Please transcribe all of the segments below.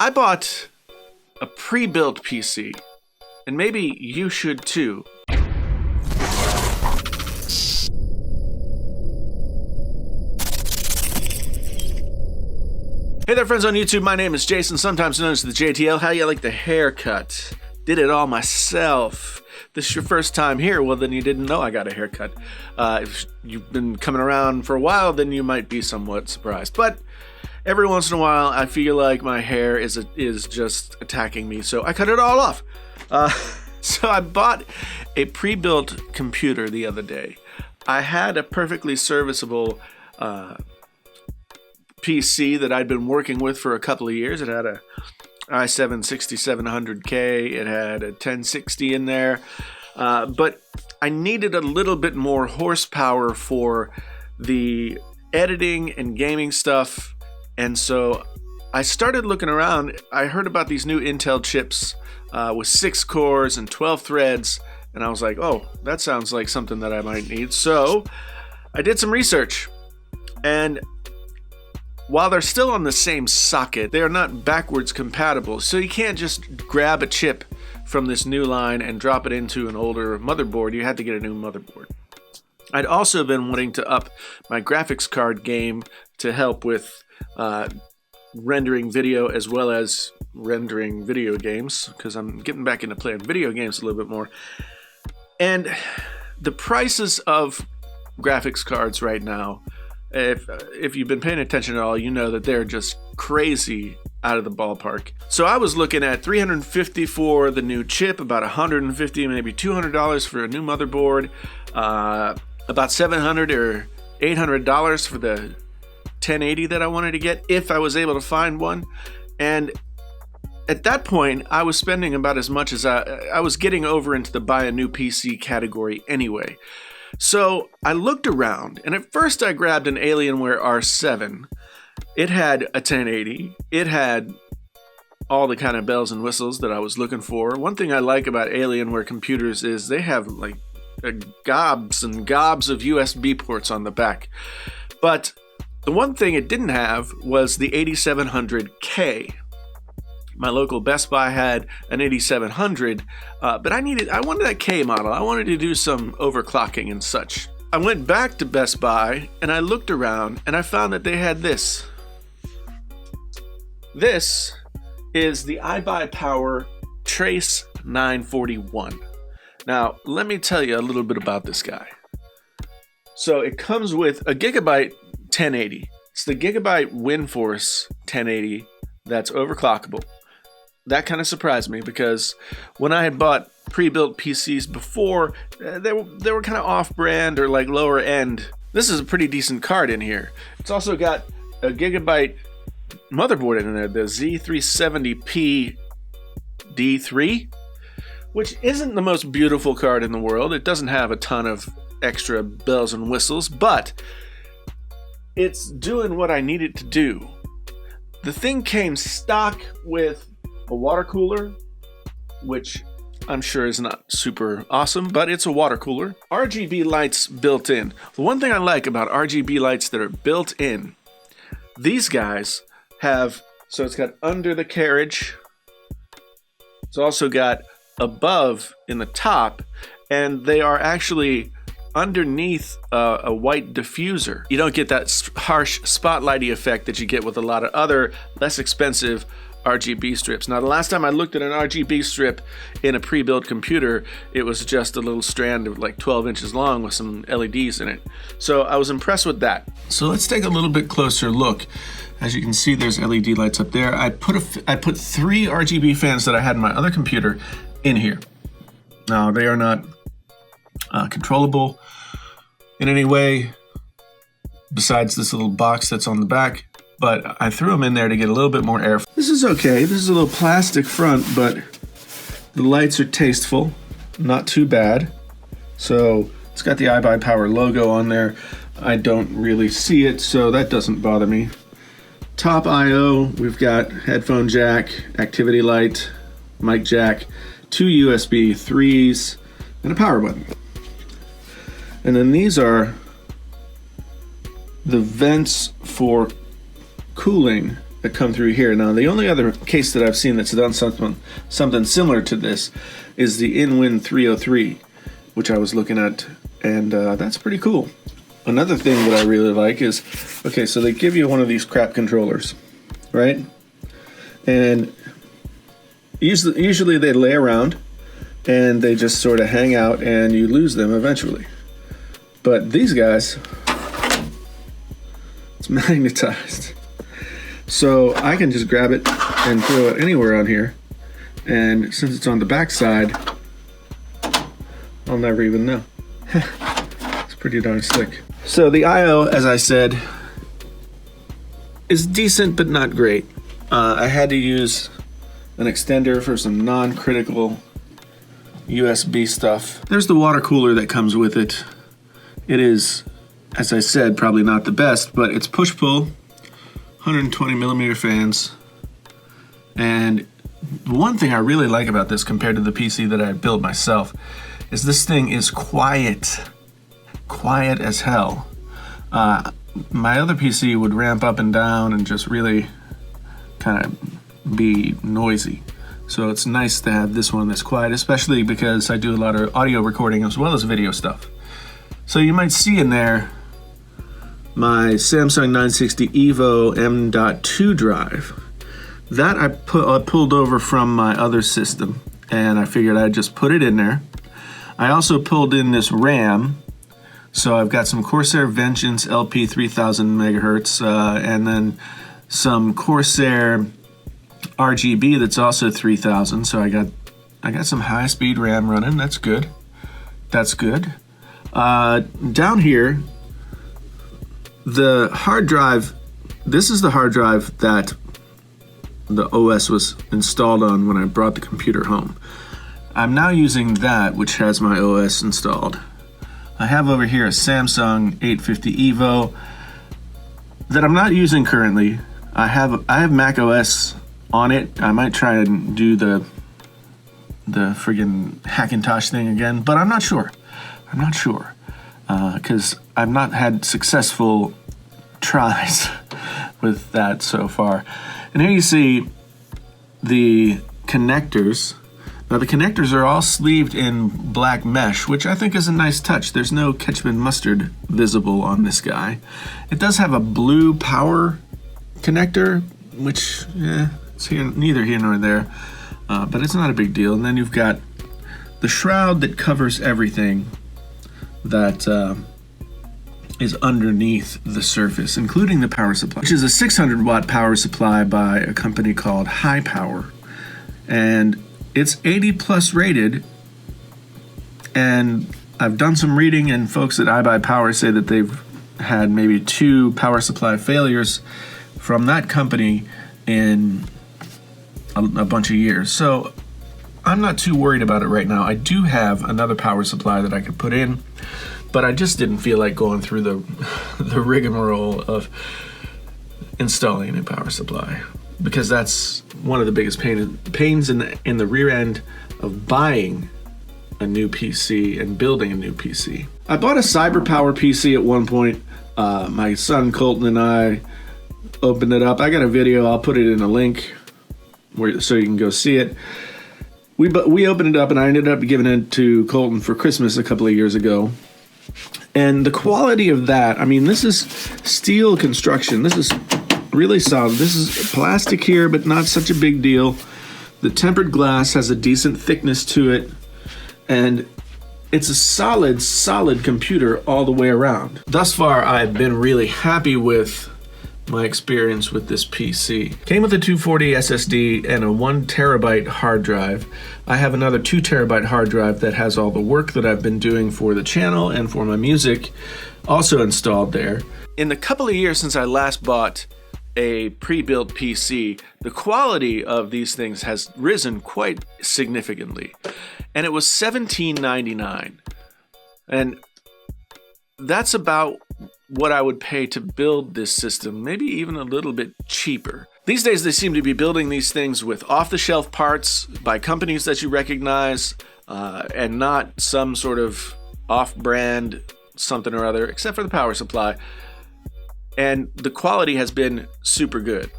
I bought a pre-built PC, and maybe you should too. Hey there friends on YouTube, my name is Jason, sometimes known as the JTL. How you like the haircut? Did it all myself. This is your first time here, well then you didn't know I got a haircut. If you've been coming around for a while, then you might be somewhat surprised. But every once in a while, I feel like my hair is just attacking me, so I cut it all off. So I bought a pre-built computer the other day. I had a perfectly serviceable PC that I'd been working with for a couple of years. It had a i7-6700K, it had a 1060 in there, but I needed a little bit more horsepower for the editing and gaming stuff, and so I started looking around. I heard about these new Intel chips with 6 cores and 12 threads, and I was like, oh, that sounds like something that I might need. So I did some research, and while they're still on the same socket, they are not backwards compatible, so you can't just grab a chip from this new line and drop it into an older motherboard. You had to get a new motherboard. I'd also been wanting to up my graphics card game to help with rendering video as well as rendering video games, because I'm getting back into playing video games a little bit more. And the prices of graphics cards right now, if you've been paying attention at all, you know that they're just crazy out of the ballpark. So I was looking at $350 for the new chip, about $150, maybe $200 for a new motherboard, about $700 or $800 for the 1080 that I wanted to get, if I was able to find one. And at that point, I was spending about as much as I was getting over into the buy a new PC category anyway. So I looked around, and at first I grabbed an Alienware R7. It had a 1080. It had all the kind of bells and whistles that I was looking for. One thing I like about Alienware computers is they have like gobs and gobs of USB ports on the back. But the one thing it didn't have was the 8700K. My local Best Buy had an 8700, but I wanted that K model. I wanted to do some overclocking and such. I went back to Best Buy and I looked around and I found that they had this. This is the iBuyPower Trace 941. Now, let me tell you a little bit about this guy. So it comes with a Gigabyte 1080. It's the Gigabyte WindForce 1080 that's overclockable. That kind of surprised me, because when I had bought pre-built PCs before, they were kind of off-brand or like lower end. This is a pretty decent card in here. It's also got a Gigabyte motherboard in there, the Z370P D3, which isn't the most beautiful card in the world. It doesn't have a ton of extra bells and whistles, but it's doing what I need it to do. The thing came stock with a water cooler, which I'm sure is not super awesome, but it's a water cooler. RGB lights built in. The one thing I like about RGB lights that are built in, these guys have, so it's got under the carriage, it's also got above in the top, and they are actually underneath a white diffuser. You don't get that harsh spotlighty effect that you get with a lot of other less expensive RGB strips. Now, the last time I looked at an RGB strip in a pre-built computer, it was just a little strand of like 12 inches long with some LEDs in it. So I was impressed with that. So let's take a little bit closer look. As you can see, there's LED lights up there. I put 3 RGB fans that I had in my other computer in here. Now, they are not controllable in any way besides this little box that's on the back, but I threw them in there to get a little bit more air. This is okay. This is a little plastic front, but the lights are tasteful, not too bad. So it's got the iBuyPower logo on there. I don't really see it, so that doesn't bother me. Top I/O, we've got headphone jack, activity light, mic jack, 2 USB 3s, and a power button. And then these are the vents for cooling that come through here. Now, the only other case that I've seen that's done something similar to this is the InWin 303, which I was looking at, and that's pretty cool. Another thing that I really like is, okay, so they give you one of these crap controllers, right? And usually they lay around and they just sort of hang out and you lose them eventually. But these guys, it's magnetized. So I can just grab it and throw it anywhere on here. And since it's on the back side, I'll never even know. It's pretty darn slick. So the I/O, as I said, is decent but not great. I had to use an extender for some non-critical USB stuff. There's the water cooler that comes with it. It is, as I said, probably not the best, but it's push-pull, 120 millimeter fans. And one thing I really like about this compared to the PC that I built myself is this thing is quiet as hell. My other PC would ramp up and down and just really kind of be noisy. So it's nice to have this one that's quiet, especially because I do a lot of audio recording as well as video stuff. So you might see in there my Samsung 960 EVO M.2 drive. That I pulled over from my other system, and I figured I'd just put it in there. I also pulled in this RAM, so I've got some Corsair Vengeance LP 3000 megahertz, and then some Corsair RGB that's also 3000. So I got some high-speed RAM running. That's good. That's good. Down here, the hard drive. This is the hard drive that the OS was installed on when I brought the computer home. I'm now using that, which has my OS installed. I have over here a Samsung 850 EVO that I'm not using currently. I have Mac OS on it. I might try and do the friggin' Hackintosh thing again, but I'm not sure. I'm not sure because I've not had successful tries with that so far. And here you see the connectors. Now the connectors are all sleeved in black mesh, which I think is a nice touch. There's no ketchup and mustard visible on this guy. It does have a blue power connector, which it's neither here nor there, but it's not a big deal. And then you've got the shroud that covers everything that is underneath the surface, including the power supply, which is a 600 watt power supply by a company called iBuyPower. And it's 80 plus rated, and I've done some reading, and folks at iBuyPower say that they've had maybe 2 power supply failures from that company in a bunch of years. So I'm not too worried about it right now. I do have another power supply that I could put in, but I just didn't feel like going through the rigmarole of installing a new power supply, because that's one of the biggest pains in the rear end of buying a new PC and building a new PC. I bought a CyberPower PC at one point. My son Colton and I opened it up. I got a video. I'll put it in a link so you can go see it. We opened it up, and I ended up giving it to Colton for Christmas a couple of years ago. And the quality of that, I mean, this is steel construction. This is really solid. This is plastic here, but not such a big deal. The tempered glass has a decent thickness to it, and it's a solid computer all the way around. Thus far, I've been really happy with my experience with this PC. Came with a 240 SSD and a 1 terabyte hard drive. I have another 2 terabyte hard drive that has all the work that I've been doing for the channel and for my music also installed there. In the couple of years since I last bought a pre-built PC, the quality of these things has risen quite significantly. And it was $17.99. And that's about what I would pay to build this system, maybe even a little bit cheaper. These days, they seem to be building these things with off-the-shelf parts by companies that you recognize, and not some sort of off-brand something or other, except for the power supply. And the quality has been super good.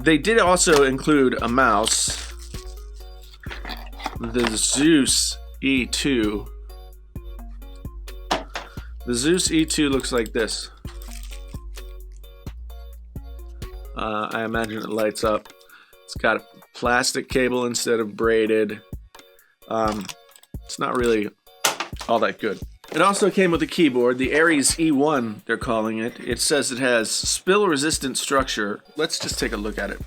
They did also include a mouse, the Zeus E2. The Zeus E2 looks like this. I imagine it lights up. It's got a plastic cable instead of braided. It's not really all that good. It also came with a keyboard, the Aries E1, they're calling it. It says it has spill-resistant structure. Let's just take a look at it.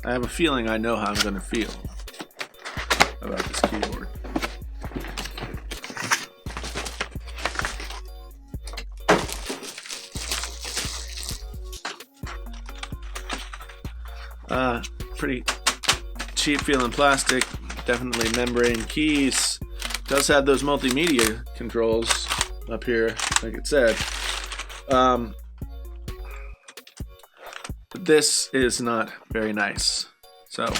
I have a feeling I know how I'm going to feel about this keyboard. Pretty cheap feeling plastic, definitely membrane keys. Does have those multimedia controls up here, like it said. But this is not very nice. So,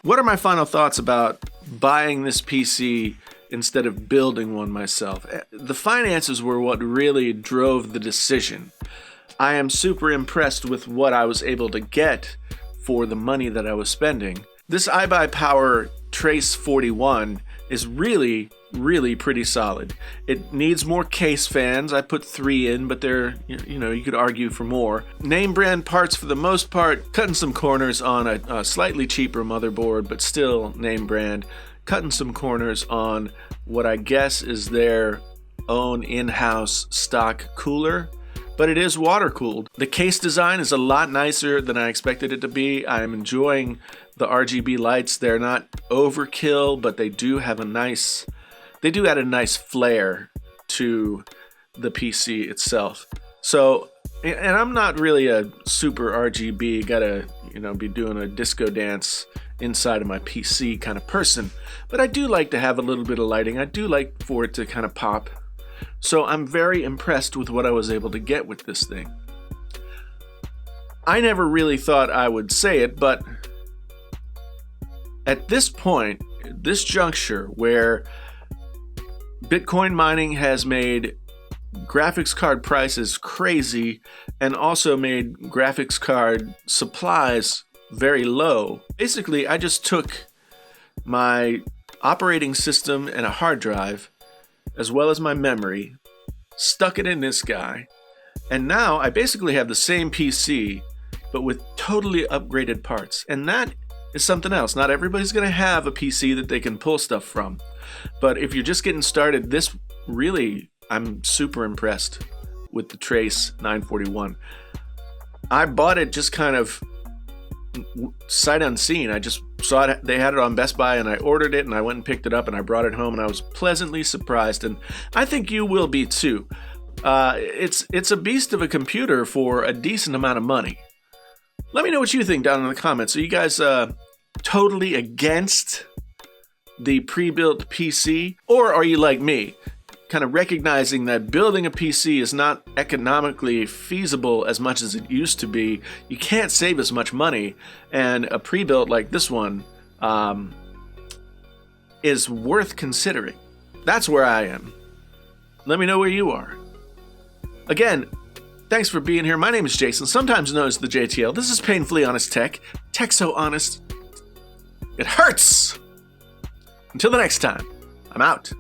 what are my final thoughts about buying this PC instead of building one myself? The finances were what really drove the decision. I am super impressed with what I was able to get for the money that I was spending. This iBuyPower Trace 41 is really pretty solid. It needs more case fans. I put 3 in, but they're, you could argue for more. Name brand parts for the most part, cutting some corners on a slightly cheaper motherboard, but still name brand. Cutting some corners on what I guess is their own in-house stock cooler, but it is water cooled. The case design is a lot nicer than I expected it to be. I'm enjoying the RGB lights. They're not overkill, but they do add a nice flair to the PC itself. So, and I'm not really a super RGB, gotta, be doing a disco dance inside of my PC kind of person, but I do like to have a little bit of lighting. I do like for it to kind of pop. So I'm very impressed with what I was able to get with this thing. I never really thought I would say it, but at this point, this juncture where Bitcoin mining has made graphics card prices crazy and also made graphics card supplies very low, basically I just took my operating system and a hard drive as well as my memory, stuck it in this guy, and now I basically have the same PC, but with totally upgraded parts. And that is something else. Not everybody's going to have a PC that they can pull stuff from. But if you're just getting started, I'm super impressed with the Trace 941. I bought it just kind of sight unseen. I just saw it, they had it on Best Buy, and I ordered it, and I went and picked it up, and I brought it home, and I was pleasantly surprised, and I think you will be too. It's a beast of a computer for a decent amount of money. Let me know what you think down in the comments. Are you guys totally against the pre-built PC, or are you like me, kind of recognizing that building a PC is not economically feasible as much as it used to be? You can't save as much money, and a pre-built like this one is worth considering. That's where I am. Let me know where you are. Again, thanks for being here. My name is Jason, sometimes known as the JTL. This is Painfully Honest Tech. Tech so honest, it hurts. Until the next time, I'm out.